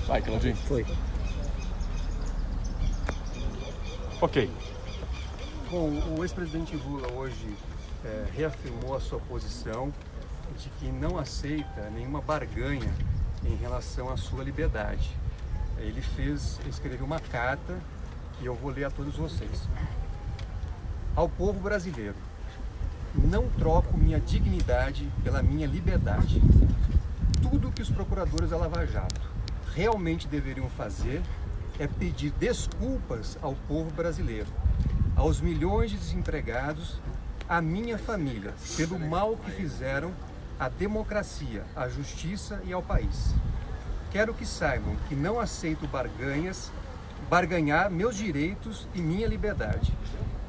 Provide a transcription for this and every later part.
Vai, Claudinho. Foi. Ok. Bom, o ex-presidente Lula hoje reafirmou a sua posição de que não aceita nenhuma barganha em relação à sua liberdade. Ele escreveu uma carta que eu vou ler a todos vocês. Ao povo brasileiro, não troco minha dignidade pela minha liberdade. Tudo que os procuradores da Lava Jato realmente deveriam fazer é pedir desculpas ao povo brasileiro, aos milhões de desempregados, à minha família, pelo mal que fizeram à democracia, à justiça e ao país. Quero que saibam que não aceito barganhar meus direitos e minha liberdade.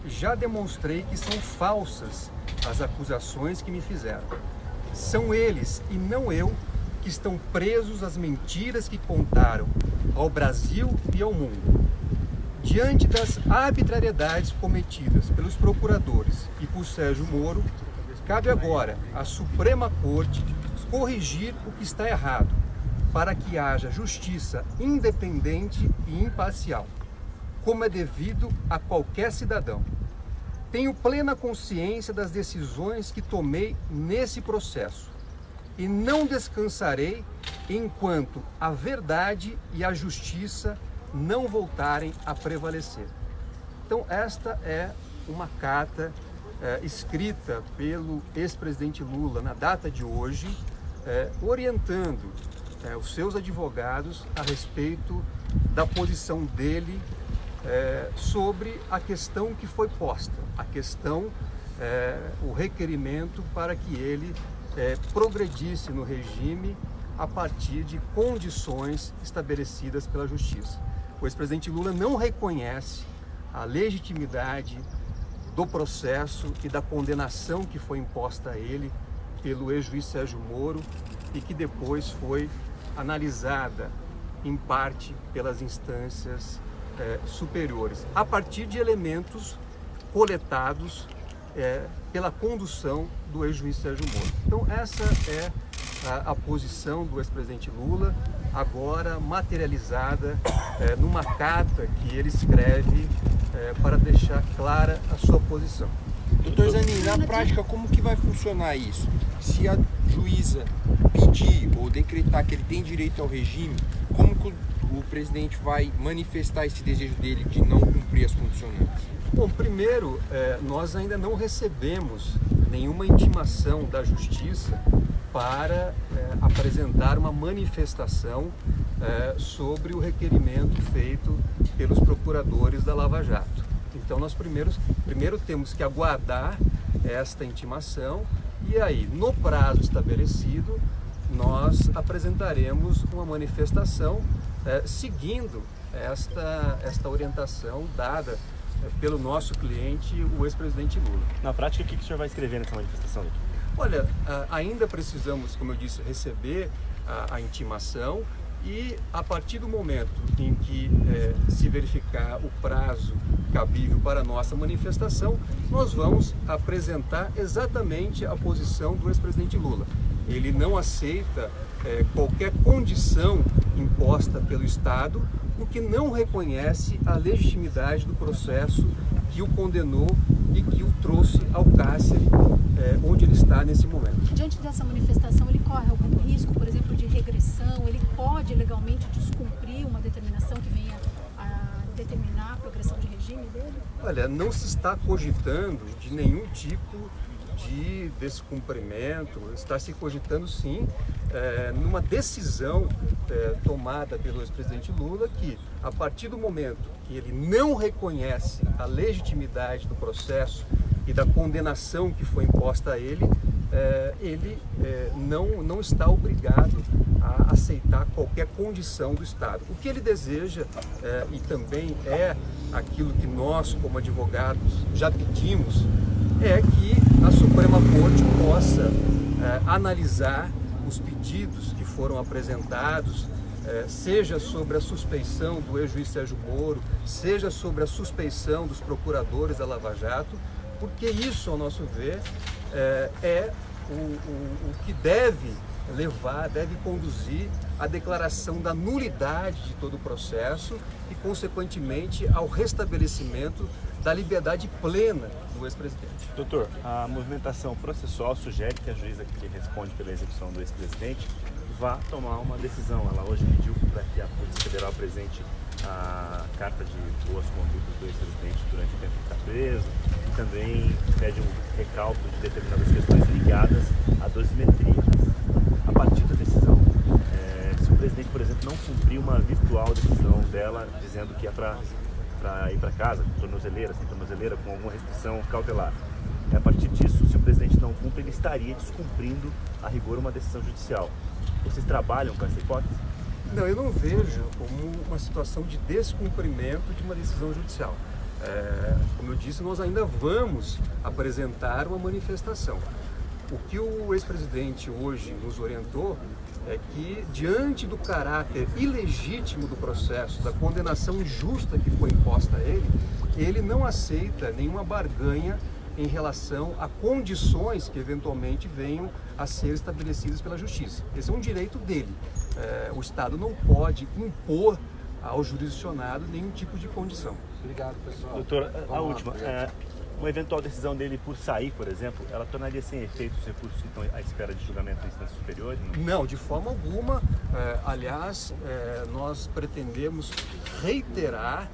Já demonstrei que são falsas as acusações que me fizeram. São eles e não eu que estão presos às mentiras que contaram ao Brasil e ao mundo. Diante das arbitrariedades cometidas pelos procuradores e por Sérgio Moro, cabe agora à Suprema Corte corrigir o que está errado, para que haja justiça independente e imparcial, como é devido a qualquer cidadão. Tenho plena consciência das decisões que tomei nesse processo e não descansarei enquanto a verdade e a justiça não voltarem a prevalecer. Então, esta é uma carta escrita pelo ex-presidente Lula na data de hoje, orientando os seus advogados a respeito da posição dele sobre a questão que foi posta, a questão, o requerimento para que ele progredisse no regime a partir de condições estabelecidas pela Justiça. O ex-presidente Lula não reconhece a legitimidade do processo e da condenação que foi imposta a ele pelo ex-juiz Sérgio Moro e que depois foi analisada em parte pelas instâncias superiores, a partir de elementos coletados pela condução do ex-juiz Sérgio Moro. Então essa é a posição do ex-presidente Lula, agora materializada numa carta que ele escreve para deixar clara a sua posição. Doutor Zanin, na prática, como que vai funcionar isso? Se a juíza pedir ou decretar que ele tem direito ao regime, como que o presidente vai manifestar esse desejo dele de não cumprir as condicionantes? Bom, primeiro, nós ainda não recebemos nenhuma intimação da Justiça para apresentar uma manifestação sobre o requerimento feito pelos procuradores da Lava Jato. Então nós primeiro temos que aguardar esta intimação e aí, no prazo estabelecido, nós apresentaremos uma manifestação seguindo esta orientação dada pelo nosso cliente, o ex-presidente Lula. Na prática, o que o senhor vai escrever nessa manifestação? Olha, ainda precisamos, como eu disse, receber a intimação e a partir do momento em que se verificar o prazo cabível para a nossa manifestação, nós vamos apresentar exatamente a posição do ex-presidente Lula. Ele não aceita qualquer condição imposta pelo Estado, o que não reconhece a legitimidade do processo que o condenou e que o trouxe ao cárcere onde ele está nesse momento. Diante dessa manifestação, ele corre algum risco, por exemplo, de regressão? Ele pode legalmente descumprir uma determinação que venha a determinar a progressão de regime dele? Olha, não se está cogitando de nenhum tipo de descumprimento, está se cogitando sim numa decisão tomada pelo ex-presidente Lula que, a partir do momento que ele não reconhece a legitimidade do processo e da condenação que foi imposta a ele, ele não está obrigado a aceitar qualquer condição do Estado. O que ele deseja, e também é aquilo que nós, como advogados, já pedimos, é que a Suprema Corte possa analisar os pedidos que foram apresentados, seja sobre a suspeição do ex-juiz Sérgio Moro, seja sobre a suspeição dos procuradores da Lava Jato, porque isso, ao nosso ver, é o que deve deve conduzir à declaração da nulidade de todo o processo e, consequentemente, ao restabelecimento da liberdade plena do ex-presidente. Doutor, a movimentação processual sugere que a juíza que responde pela execução do ex-presidente vá tomar uma decisão. Ela hoje pediu para que a Polícia Federal apresente a carta de boas condutas do ex-presidente durante o tempo que está preso e também pede um recálculo de determinadas questões ligadas à dosimetria. A partir da decisão, se o presidente, por exemplo, não cumprir uma virtual decisão dela dizendo que é para ir para casa, com tornozeleira, sem tornozeleira, com alguma restrição cautelar, a partir disso, se o presidente não cumpre, ele estaria descumprindo a rigor uma decisão judicial. Vocês trabalham com essa hipótese? Não, eu não vejo como uma situação de descumprimento de uma decisão judicial. Como eu disse, nós ainda vamos apresentar uma manifestação. O que o ex-presidente hoje nos orientou é que, diante do caráter ilegítimo do processo, da condenação injusta que foi imposta a ele não aceita nenhuma barganha em relação a condições que eventualmente venham a ser estabelecidas pela Justiça. Esse é um direito dele. O Estado não pode impor ao jurisdicionado nenhum tipo de condição. Obrigado, pessoal. Doutor, a última. Uma eventual decisão dele por sair, por exemplo, ela tornaria sem efeito os recursos que estão à espera de julgamento em instâncias superiores? Não, de forma alguma. Aliás, nós pretendemos reiterar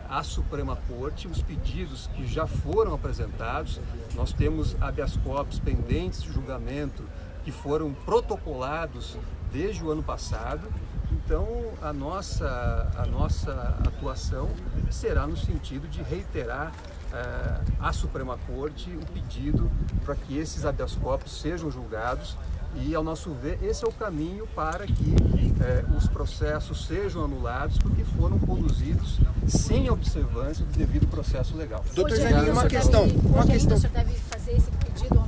à Suprema Corte os pedidos que já foram apresentados. Nós temos habeas corpus pendentes de julgamento que foram protocolados desde o ano passado. Então, a nossa atuação será no sentido de reiterar à Suprema Corte o pedido para que esses habeas corpus sejam julgados e, ao nosso ver, esse é o caminho para que os processos sejam anulados porque foram conduzidos sem a observância do devido processo legal. Doutor Hoje Zanin, ainda uma o senhor questão. deve- Uma hoje questão. ainda o senhor deve fazer esse pedido ao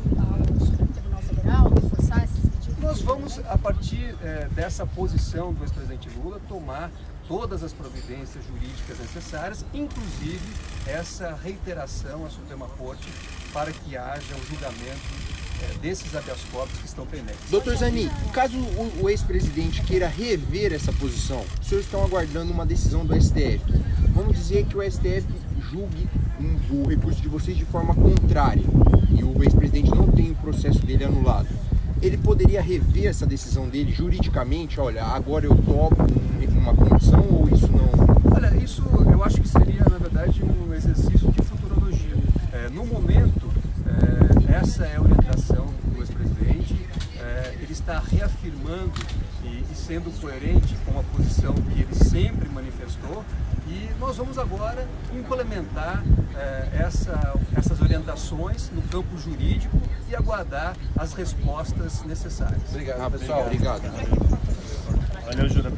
Supremo Tribunal Federal, reforçar esses pedidos? Nós vamos, a partir dessa posição do ex-presidente Lula, tomar todas as providências jurídicas necessárias, inclusive essa reiteração à Suprema Corte para que haja o julgamento desses habeas corpus que estão pendentes. Doutor Zanin, caso o ex-presidente queira rever essa posição, os senhores estão aguardando uma decisão do STF. Vamos dizer que o STF julgue o recurso de vocês de forma contrária e o ex-presidente não tem o processo dele anulado. Ele poderia rever essa decisão dele juridicamente? Olha, agora eu topo uma condição ou isso não? Olha, isso eu acho que seria, na verdade, um exercício de futurologia. No momento, essa é a orientação do ex-presidente, ele está reafirmando e sendo coerente com a posição que ele sempre manifestou e nós vamos agora implementar essas orientações no campo jurídico e aguardar as respostas necessárias. Obrigado, pessoal. Obrigado. Valeu, Júlia.